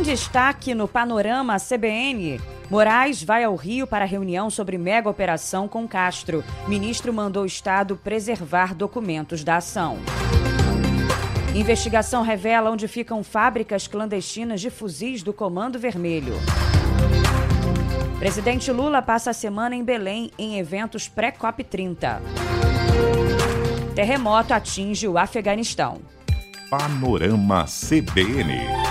destaque no Panorama CBN, Moraes vai ao Rio para reunião sobre mega operação com Castro. Ministro mandou o Estado preservar documentos da ação. Investigação revela onde ficam fábricas clandestinas de fuzis do Comando Vermelho. Presidente Lula passa a semana em Belém em eventos pré-COP30. Terremoto atinge o Afeganistão. Panorama CBN.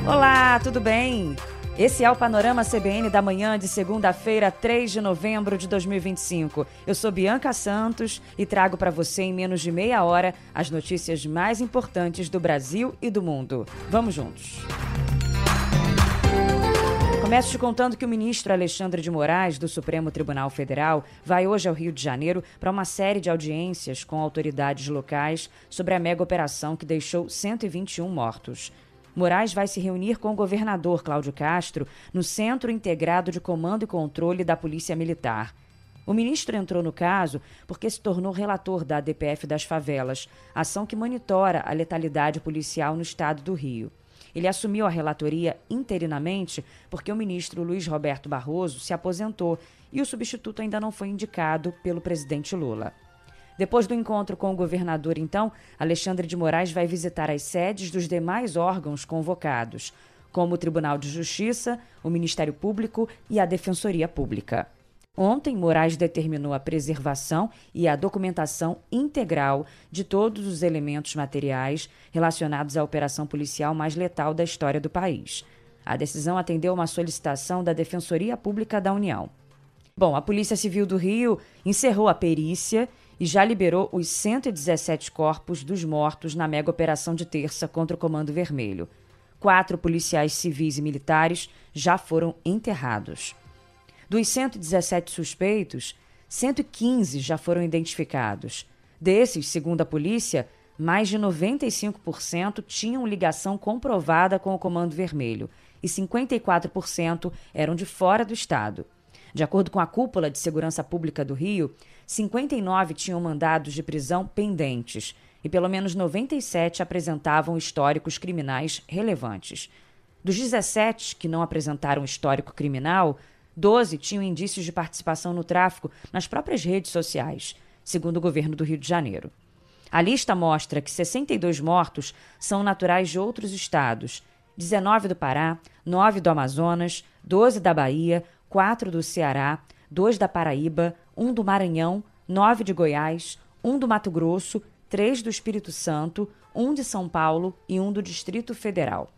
Olá, tudo bem? Esse é o Panorama CBN da manhã de segunda-feira, 3 de novembro de 2025. Eu sou Bianca Santos e trago para você em menos de meia hora as notícias mais importantes do Brasil e do mundo. Vamos juntos. Começo te contando que o ministro Alexandre de Moraes, do Supremo Tribunal Federal, vai hoje ao Rio de Janeiro para uma série de audiências com autoridades locais sobre a mega operação que deixou 121 mortos. Moraes vai se reunir com o governador Cláudio Castro no Centro Integrado de Comando e Controle da Polícia Militar. O ministro entrou no caso porque se tornou relator da ADPF das Favelas, ação que monitora a letalidade policial no estado do Rio. Ele assumiu a relatoria interinamente porque o ministro Luiz Roberto Barroso se aposentou e o substituto ainda não foi indicado pelo presidente Lula. Depois do encontro com o governador, então, Alexandre de Moraes vai visitar as sedes dos demais órgãos convocados, como o Tribunal de Justiça, o Ministério Público e a Defensoria Pública. Ontem, Moraes determinou a preservação e a documentação integral de todos os elementos materiais relacionados à operação policial mais letal da história do país. A decisão atendeu uma solicitação da Defensoria Pública da União. Bom, a Polícia Civil do Rio encerrou a perícia e já liberou os 117 corpos dos mortos na mega operação de terça contra o Comando Vermelho. 4 policiais civis e militares já foram enterrados. Dos 117 suspeitos, 115 já foram identificados. Desses, segundo a polícia, mais de 95% tinham ligação comprovada com o Comando Vermelho e 54% eram de fora do estado. De acordo com a Cúpula de Segurança Pública do Rio, 59 tinham mandados de prisão pendentes e pelo menos 97 apresentavam históricos criminais relevantes. Dos 17 que não apresentaram histórico criminal, 12 tinham indícios de participação no tráfico nas próprias redes sociais, segundo o governo do Rio de Janeiro. A lista mostra que 62 mortos são naturais de outros estados, 19 do Pará, 9 do Amazonas, 12 da Bahia, 4 do Ceará, 2 da Paraíba, 1 do Maranhão, 9 de Goiás, 1 do Mato Grosso, 3 do Espírito Santo, 1 de São Paulo e 1 do Distrito Federal.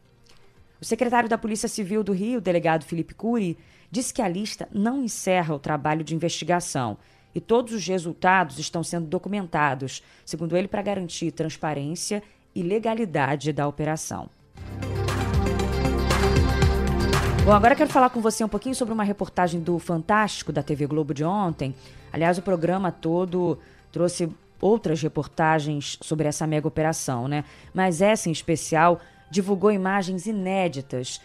O secretário da Polícia Civil do Rio, delegado Felipe Cury, disse que a lista não encerra o trabalho de investigação e todos os resultados estão sendo documentados, segundo ele, para garantir transparência e legalidade da operação. Bom, agora quero falar com você um pouquinho sobre uma reportagem do Fantástico da TV Globo de ontem. Aliás, o programa todo trouxe outras reportagens sobre essa mega operação, né? Mas essa, em especial, divulgou imagens inéditas,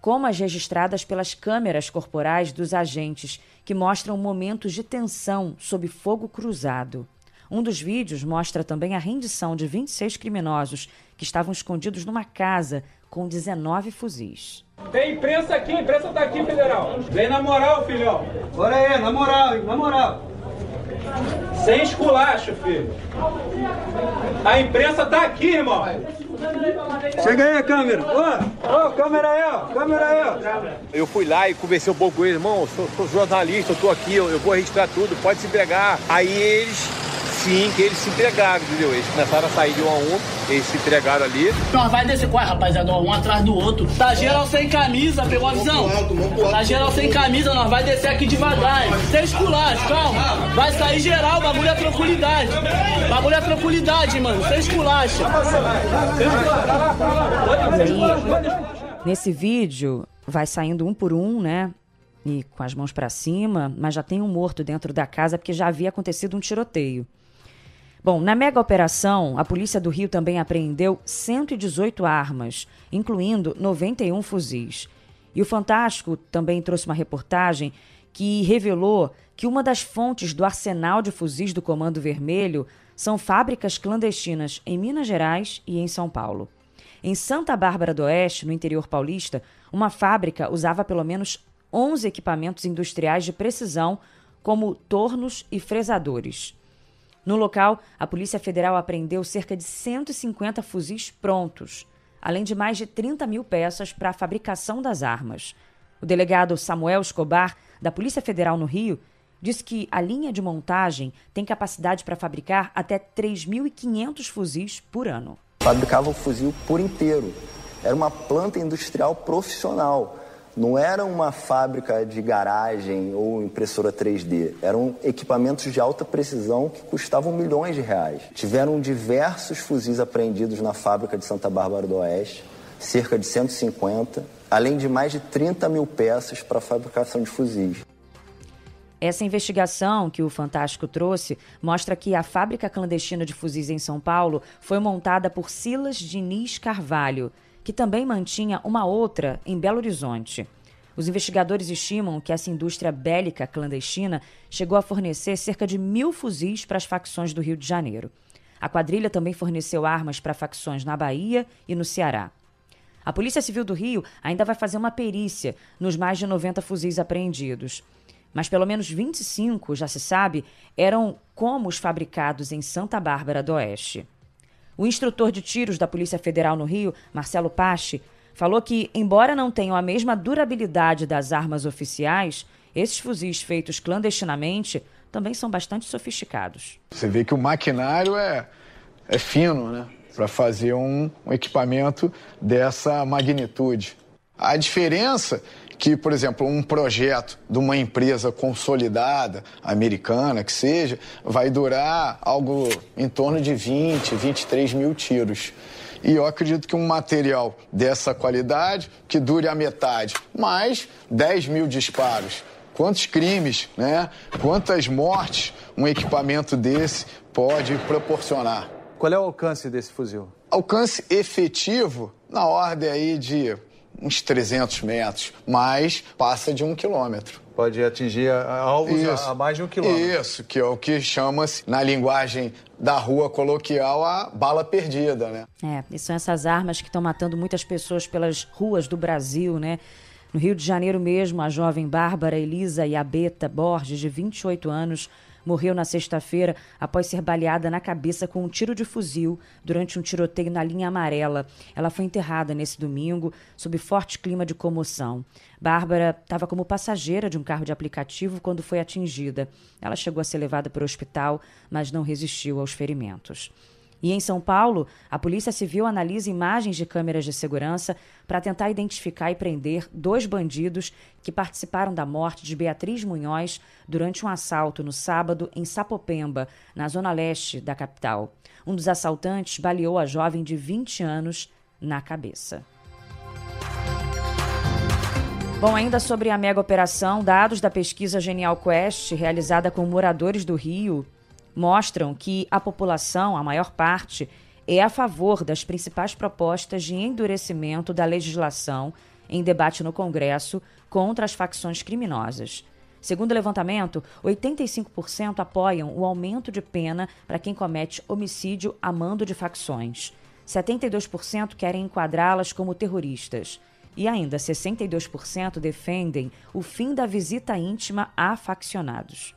como as registradas pelas câmeras corporais dos agentes, que mostram momentos de tensão sob fogo cruzado. Um dos vídeos mostra também a rendição de 26 criminosos que estavam escondidos numa casa com 19 fuzis. Tem imprensa aqui, a imprensa tá aqui, federal. Vem na moral, filhão. Bora aí, na moral, hein? Na moral. Sem esculacho, filho. A imprensa tá aqui, irmão. Chega aí a câmera. Ô, câmera aí, ó. Câmera aí, ó. Eu fui lá e conversei um pouco com eles. Irmão, sou jornalista, eu tô aqui, eu vou registrar tudo, pode se entregar. Aí eles se entregaram, entendeu? Eles começaram a sair de um a um, eles se entregaram ali. Nós vai desse qual, rapaziada, um atrás do outro. Tá geral sem camisa, pegou a visão? Tá geral sem camisa, nós vai descer aqui devagar. Sem esculacho, calma. Vai sair geral, o bagulho é tranquilidade. Bagulho é tranquilidade, mano, sem esculacho. Nesse vídeo, vai saindo um por um, né? E com as mãos para cima, mas já tem um morto dentro da casa porque já havia acontecido um tiroteio. Bom, na mega operação, a Polícia do Rio também apreendeu 118 armas, incluindo 91 fuzis. E o Fantástico também trouxe uma reportagem que revelou que uma das fontes do arsenal de fuzis do Comando Vermelho são fábricas clandestinas em Minas Gerais e em São Paulo. Em Santa Bárbara do Oeste, no interior paulista, uma fábrica usava pelo menos 11 equipamentos industriais de precisão, como tornos e fresadores. No local, a Polícia Federal apreendeu cerca de 150 fuzis prontos, além de mais de 30 mil peças para a fabricação das armas. O delegado Samuel Escobar, da Polícia Federal no Rio, disse que a linha de montagem tem capacidade para fabricar até 3.500 fuzis por ano. Fabricava o fuzil por inteiro. Era uma planta industrial profissional. Não era uma fábrica de garagem ou impressora 3D. Eram equipamentos de alta precisão que custavam milhões de reais. Tiveram diversos fuzis apreendidos na fábrica de Santa Bárbara do Oeste, cerca de 150, além de mais de 30 mil peças para a fabricação de fuzis. Essa investigação que o Fantástico trouxe mostra que a fábrica clandestina de fuzis em São Paulo foi montada por Silas Diniz Carvalho, que também mantinha uma outra em Belo Horizonte. Os investigadores estimam que essa indústria bélica clandestina chegou a fornecer cerca de 1.000 fuzis para as facções do Rio de Janeiro. A quadrilha também forneceu armas para facções na Bahia e no Ceará. A Polícia Civil do Rio ainda vai fazer uma perícia nos mais de 90 fuzis apreendidos. Mas pelo menos 25, já se sabe, eram como os fabricados em Santa Bárbara do Oeste. O instrutor de tiros da Polícia Federal no Rio, Marcelo Pache, falou que, embora não tenham a mesma durabilidade das armas oficiais, esses fuzis feitos clandestinamente também são bastante sofisticados. Você vê que o maquinário é fino, né? Para fazer um equipamento dessa magnitude. A diferença que, por exemplo, um projeto de uma empresa consolidada, americana que seja, vai durar algo em torno de 20, 23 mil tiros. E eu acredito que um material dessa qualidade, que dure a metade, mais 10 mil disparos. Quantos crimes, né? Quantas mortes um equipamento desse pode proporcionar? Qual é o alcance desse fuzil? Alcance efetivo na ordem aí de uns 300 metros, mas passa de 1 quilômetro. Pode atingir alvos a mais de 1 quilômetro. Isso, que é o que chama-se, na linguagem da rua coloquial, a bala perdida, né? E são essas armas que estão matando muitas pessoas pelas ruas do Brasil, né? No Rio de Janeiro mesmo, a jovem Bárbara Elisa Iabeta Borges, de 28 anos, morreu na sexta-feira após ser baleada na cabeça com um tiro de fuzil durante um tiroteio na linha amarela. Ela foi enterrada nesse domingo sob forte clima de comoção. Bárbara estava como passageira de um carro de aplicativo quando foi atingida. Ela chegou a ser levada para o hospital, mas não resistiu aos ferimentos. E em São Paulo, a Polícia Civil analisa imagens de câmeras de segurança para tentar identificar e prender 2 bandidos que participaram da morte de Beatriz Munhoz durante um assalto no sábado em Sapopemba, na zona leste da capital. Um dos assaltantes baleou a jovem de 20 anos na cabeça. Bom, ainda sobre a mega operação, dados da pesquisa Genial Quest, realizada com moradores do Rio, mostram que a população, a maior parte, é a favor das principais propostas de endurecimento da legislação em debate no Congresso contra as facções criminosas. Segundo o levantamento, 85% apoiam o aumento de pena para quem comete homicídio a mando de facções. 72% querem enquadrá-las como terroristas. E ainda 62% defendem o fim da visita íntima a faccionados.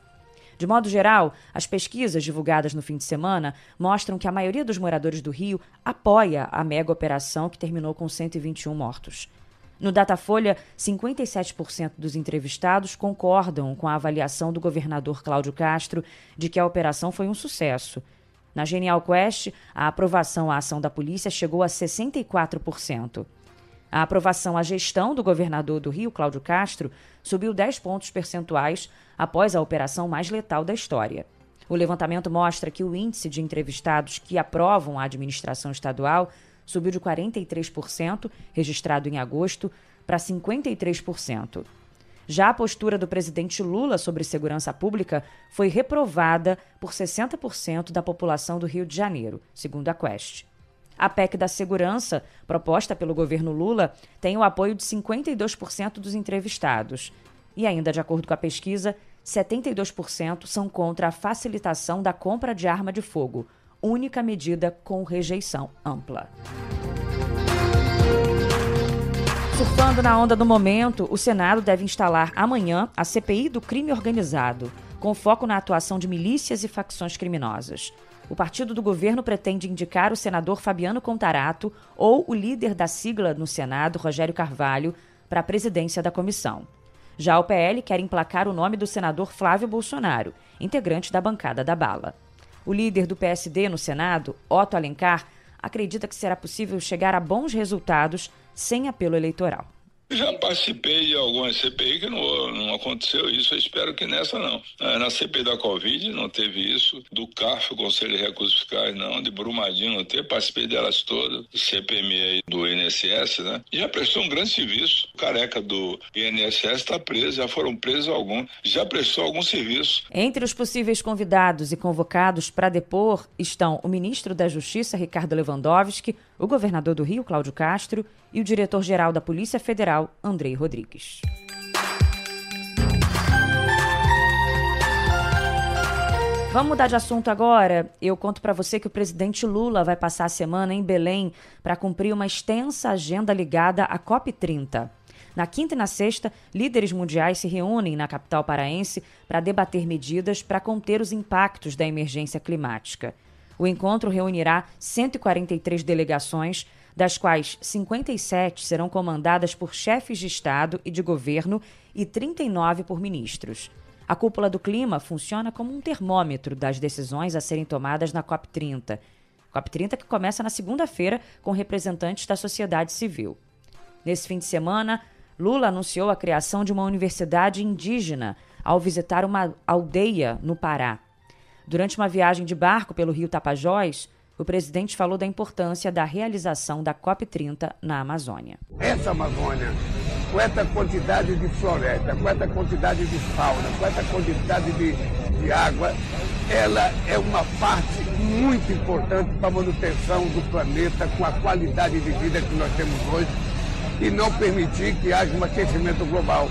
De modo geral, as pesquisas divulgadas no fim de semana mostram que a maioria dos moradores do Rio apoia a mega operação que terminou com 121 mortos. No Datafolha, 57% dos entrevistados concordam com a avaliação do governador Cláudio Castro de que a operação foi um sucesso. Na Genial Quest, a aprovação à ação da polícia chegou a 64%. A aprovação à gestão do governador do Rio, Cláudio Castro, subiu 10 pontos percentuais após a operação mais letal da história. O levantamento mostra que o índice de entrevistados que aprovam a administração estadual subiu de 43%, registrado em agosto, para 53%. Já a postura do presidente Lula sobre segurança pública foi reprovada por 60% da população do Rio de Janeiro, segundo a Quest. A PEC da segurança, proposta pelo governo Lula, tem o apoio de 52% dos entrevistados. E ainda, de acordo com a pesquisa, 72% são contra a facilitação da compra de arma de fogo, única medida com rejeição ampla. Surfando na onda do momento, o Senado deve instalar amanhã a CPI do crime organizado, com foco na atuação de milícias e facções criminosas. O partido do governo pretende indicar o senador Fabiano Contarato ou o líder da sigla no Senado, Rogério Carvalho, para a presidência da comissão. Já o PL quer emplacar o nome do senador Flávio Bolsonaro, integrante da bancada da bala. O líder do PSD no Senado, Otto Alencar, acredita que será possível chegar a bons resultados sem apelo eleitoral. Já participei de algumas CPI que não aconteceu isso, eu espero que nessa não. Na CPI da Covid não teve isso, do CARF, o Conselho de Recursos Fiscais não, de Brumadinho não teve, participei delas todas, do CPMI aí, do INSS, né? E já prestou um grande serviço, o careca do INSS está preso, já foram presos alguns, já prestou algum serviço. Entre os possíveis convidados e convocados para depor estão o ministro da Justiça, Ricardo Lewandowski, o governador do Rio, Cláudio Castro, e o diretor-geral da Polícia Federal, Andrei Rodrigues. Vamos mudar de assunto agora. Eu conto para você que o presidente Lula vai passar a semana em Belém para cumprir uma extensa agenda ligada à COP30. Na quinta e na sexta, líderes mundiais se reúnem na capital paraense para debater medidas para conter os impactos da emergência climática. O encontro reunirá 143 delegações, das quais 57 serão comandadas por chefes de Estado e de governo e 39 por ministros. A cúpula do clima funciona como um termômetro das decisões a serem tomadas na COP30. COP30 que começa na segunda-feira com representantes da sociedade civil. Nesse fim de semana, Lula anunciou a criação de uma universidade indígena ao visitar uma aldeia no Pará. Durante uma viagem de barco pelo rio Tapajós, o presidente falou da importância da realização da COP30 na Amazônia. Essa Amazônia, com essa quantidade de floresta, com essa quantidade de fauna, com essa quantidade de água, ela é uma parte muito importante para a manutenção do planeta, com a qualidade de vida que nós temos hoje, e não permitir que haja um aquecimento global.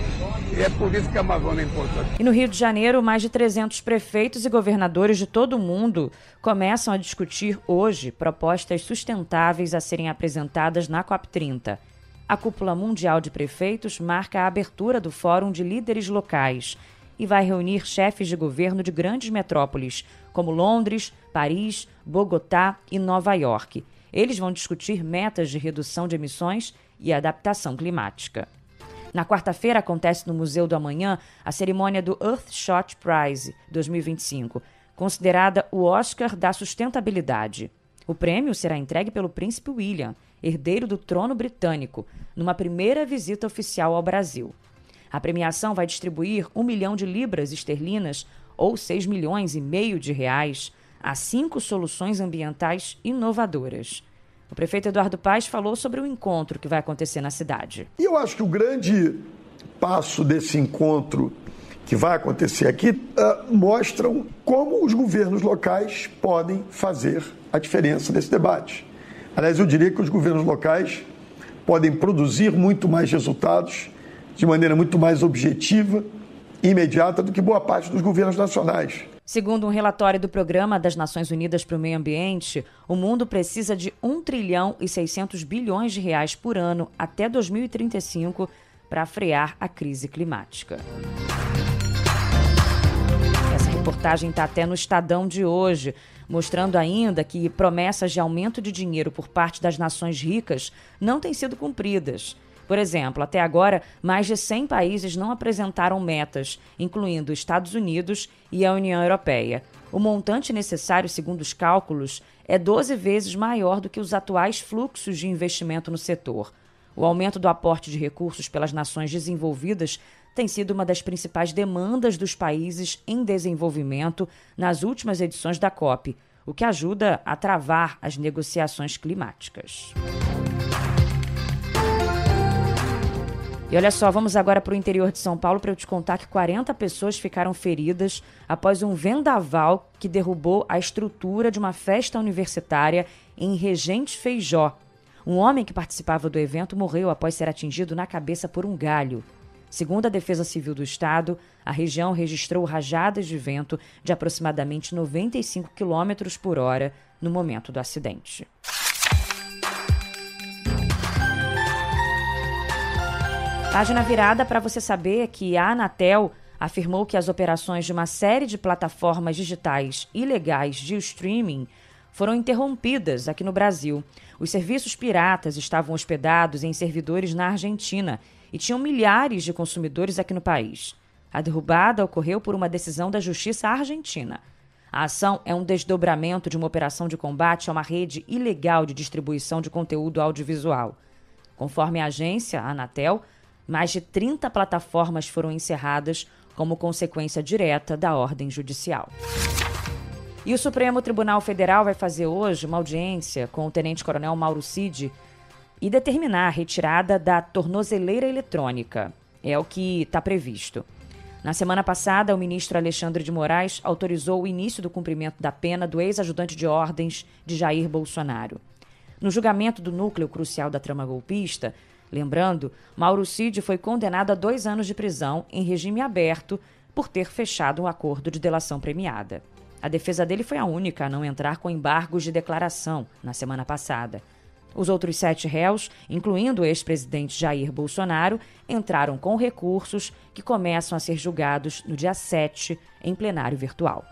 E é por isso que a Amazônia é importante. E no Rio de Janeiro, mais de 300 prefeitos e governadores de todo o mundo começam a discutir hoje propostas sustentáveis a serem apresentadas na COP30. A Cúpula Mundial de Prefeitos marca a abertura do Fórum de Líderes Locais e vai reunir chefes de governo de grandes metrópoles, como Londres, Paris, Bogotá e Nova York. Eles vão discutir metas de redução de emissões e adaptação climática. Na quarta-feira acontece no Museu do Amanhã a cerimônia do Earthshot Prize 2025, considerada o Oscar da sustentabilidade. O prêmio será entregue pelo príncipe William, herdeiro do trono britânico, numa primeira visita oficial ao Brasil. A premiação vai distribuir 1 milhão de libras esterlinas, ou 6,5 milhões de reais, a 5 soluções ambientais inovadoras. O prefeito Eduardo Paes falou sobre o encontro que vai acontecer na cidade. E eu acho que o grande passo desse encontro que vai acontecer aqui mostram como os governos locais podem fazer a diferença nesse debate. Aliás, eu diria que os governos locais podem produzir muito mais resultados de maneira muito mais objetiva e imediata do que boa parte dos governos nacionais. Segundo um relatório do Programa das Nações Unidas para o Meio Ambiente, o mundo precisa de 1 trilhão e 600 bilhões de reais por ano até 2035 para frear a crise climática. Essa reportagem está até no Estadão de hoje, mostrando ainda que promessas de aumento de dinheiro por parte das nações ricas não têm sido cumpridas. Por exemplo, até agora, mais de 100 países não apresentaram metas, incluindo Estados Unidos e a União Europeia. O montante necessário, segundo os cálculos, é 12 vezes maior do que os atuais fluxos de investimento no setor. O aumento do aporte de recursos pelas nações desenvolvidas tem sido uma das principais demandas dos países em desenvolvimento nas últimas edições da COP, o que ajuda a travar as negociações climáticas. E olha só, vamos agora para o interior de São Paulo para eu te contar que 40 pessoas ficaram feridas após um vendaval que derrubou a estrutura de uma festa universitária em Regente Feijó. Um homem que participava do evento morreu após ser atingido na cabeça por um galho. Segundo a Defesa Civil do Estado, a região registrou rajadas de vento de aproximadamente 95 km por hora no momento do acidente. Página virada para você saber que a Anatel afirmou que as operações de uma série de plataformas digitais ilegais de streaming foram interrompidas aqui no Brasil. Os serviços piratas estavam hospedados em servidores na Argentina e tinham milhares de consumidores aqui no país. A derrubada ocorreu por uma decisão da Justiça Argentina. A ação é um desdobramento de uma operação de combate a uma rede ilegal de distribuição de conteúdo audiovisual. Conforme a agência, a Anatel, mais de 30 plataformas foram encerradas como consequência direta da ordem judicial. E o Supremo Tribunal Federal vai fazer hoje uma audiência com o tenente-coronel Mauro Cid e determinar a retirada da tornozeleira eletrônica. É o que está previsto. Na semana passada, o ministro Alexandre de Moraes autorizou o início do cumprimento da pena do ex-ajudante de ordens de Jair Bolsonaro. No julgamento do núcleo crucial da trama golpista, lembrando, Mauro Cid foi condenado a 2 anos de prisão em regime aberto por ter fechado um acordo de delação premiada. A defesa dele foi a única a não entrar com embargos de declaração na semana passada. Os outros 7 réus, incluindo o ex-presidente Jair Bolsonaro, entraram com recursos que começam a ser julgados no dia 7, em plenário virtual.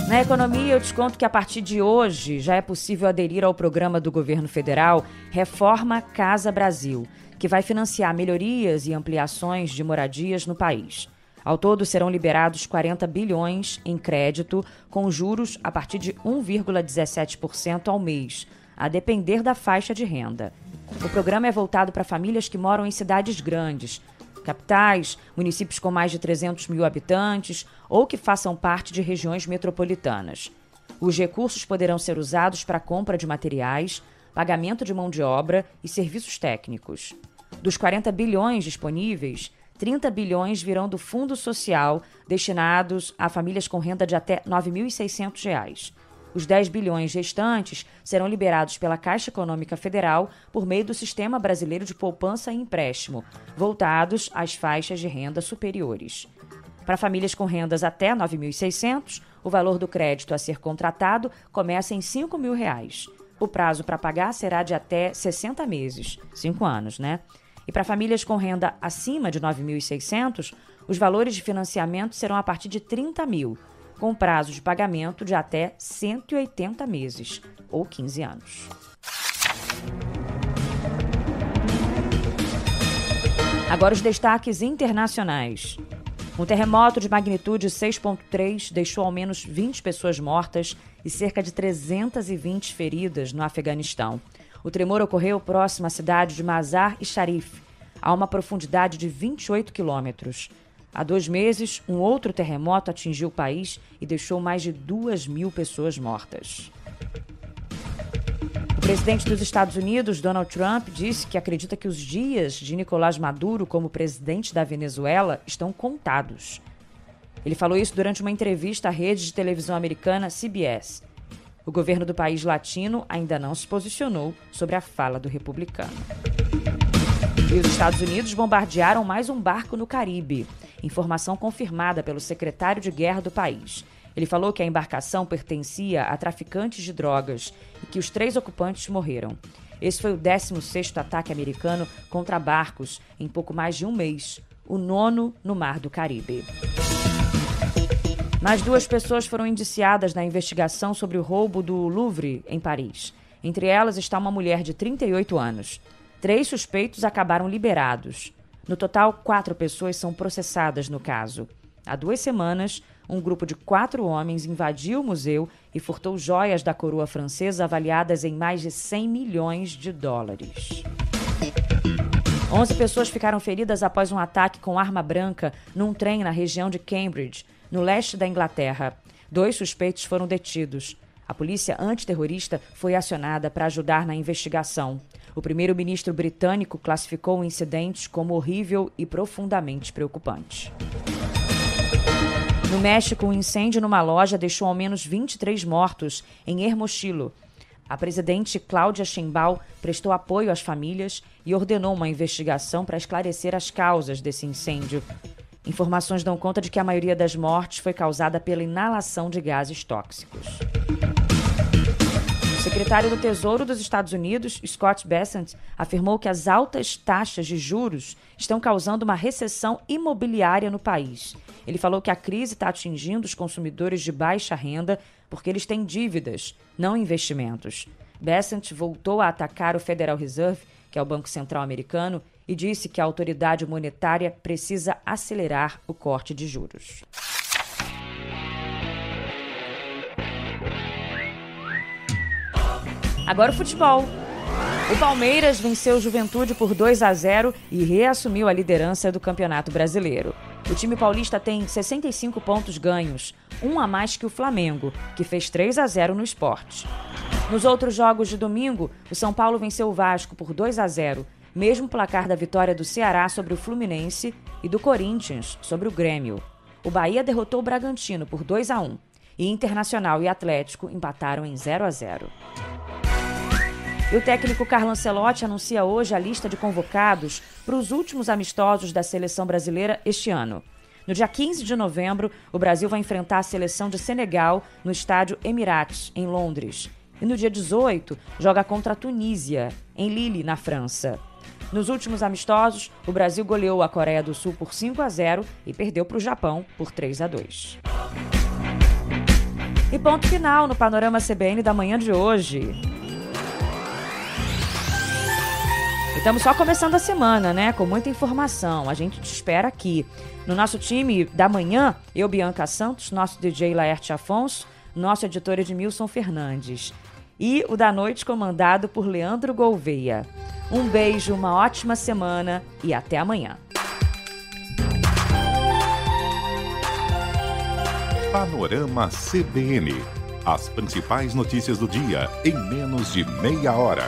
Na economia, eu te conto que a partir de hoje já é possível aderir ao programa do governo federal Reforma Casa Brasil, que vai financiar melhorias e ampliações de moradias no país. Ao todo, serão liberados 40 bilhões em crédito, com juros a partir de 1,17% ao mês, a depender da faixa de renda. O programa é voltado para famílias que moram em cidades grandes, capitais, municípios com mais de 300 mil habitantes ou que façam parte de regiões metropolitanas. Os recursos poderão ser usados para a compra de materiais, pagamento de mão de obra e serviços técnicos. Dos 40 bilhões disponíveis, 30 bilhões virão do Fundo Social, destinados a famílias com renda de até R$ 9.600. Os 10 bilhões restantes serão liberados pela Caixa Econômica Federal por meio do Sistema Brasileiro de Poupança e Empréstimo, voltados às faixas de renda superiores. Para famílias com rendas até R$ 9.600, o valor do crédito a ser contratado começa em R$ 5.000. O prazo para pagar será de até 60 meses, 5 anos, né? E para famílias com renda acima de R$ 9.600, os valores de financiamento serão a partir de R$ 30.000, com prazo de pagamento de até 180 meses, ou 15 anos. Agora os destaques internacionais. Um terremoto de magnitude 6,3 deixou ao menos 20 pessoas mortas e cerca de 320 feridas no Afeganistão. O tremor ocorreu próximo à cidade de Mazar-e-Sharif, a uma profundidade de 28 quilômetros. Há 2 meses, um outro terremoto atingiu o país e deixou mais de 2.000 pessoas mortas. O presidente dos Estados Unidos, Donald Trump, disse que acredita que os dias de Nicolás Maduro como presidente da Venezuela estão contados. Ele falou isso durante uma entrevista à rede de televisão americana CBS. O governo do país latino ainda não se posicionou sobre a fala do republicano. E os Estados Unidos bombardearam mais um barco no Caribe. Informação confirmada pelo secretário de guerra do país. Ele falou que a embarcação pertencia a traficantes de drogas e que os 3 ocupantes morreram. Esse foi o 16º ataque americano contra barcos em pouco mais de um mês, o 9º no Mar do Caribe. Mais 2 pessoas foram indiciadas na investigação sobre o roubo do Louvre, em Paris. Entre elas está uma mulher de 38 anos. 3 suspeitos acabaram liberados. No total, 4 pessoas são processadas no caso. Há 2 semanas, um grupo de 4 homens invadiu o museu e furtou joias da coroa francesa avaliadas em mais de 100 milhões de dólares. 11 pessoas ficaram feridas após um ataque com arma branca num trem na região de Cambridge, no leste da Inglaterra. 2 suspeitos foram detidos. A polícia antiterrorista foi acionada para ajudar na investigação. O primeiro-ministro britânico classificou o incidente como horrível e profundamente preocupante. No México, um incêndio numa loja deixou ao menos 23 mortos em Hermosillo. A presidente Cláudia Sheinbaum prestou apoio às famílias e ordenou uma investigação para esclarecer as causas desse incêndio. Informações dão conta de que a maioria das mortes foi causada pela inalação de gases tóxicos. O secretário do Tesouro dos Estados Unidos, Scott Bessent, afirmou que as altas taxas de juros estão causando uma recessão imobiliária no país. Ele falou que a crise está atingindo os consumidores de baixa renda porque eles têm dívidas, não investimentos. Bessent voltou a atacar o Federal Reserve, que é o Banco Central americano, e disse que a autoridade monetária precisa acelerar o corte de juros. Agora o futebol. O Palmeiras venceu o Juventude por 2-0 e reassumiu a liderança do Campeonato Brasileiro. O time paulista tem 65 pontos ganhos, um a mais que o Flamengo, que fez 3-0 no Sport. Nos outros jogos de domingo, o São Paulo venceu o Vasco por 2-0, mesmo placar da vitória do Ceará sobre o Fluminense e do Corinthians sobre o Grêmio. O Bahia derrotou o Bragantino por 2-1 e Internacional e Atlético empataram em 0-0. E o técnico Carlo Ancelotti anuncia hoje a lista de convocados para os últimos amistosos da seleção brasileira este ano. No dia 15 de novembro, o Brasil vai enfrentar a seleção de Senegal no estádio Emirates, em Londres. E no dia 18, joga contra a Tunísia, em Lille, na França. Nos últimos amistosos, o Brasil goleou a Coreia do Sul por 5-0 e perdeu para o Japão por 3-2. E ponto final no Panorama CBN da manhã de hoje. Estamos só começando a semana, né? Com muita informação. A gente te espera aqui. No nosso time da manhã, eu, Bianca Santos, nosso DJ Laerte Afonso, nosso editor Edmilson Fernandes. E o da noite comandado por Leandro Gouveia. Um beijo, uma ótima semana e até amanhã. Panorama CBN. As principais notícias do dia em menos de meia hora.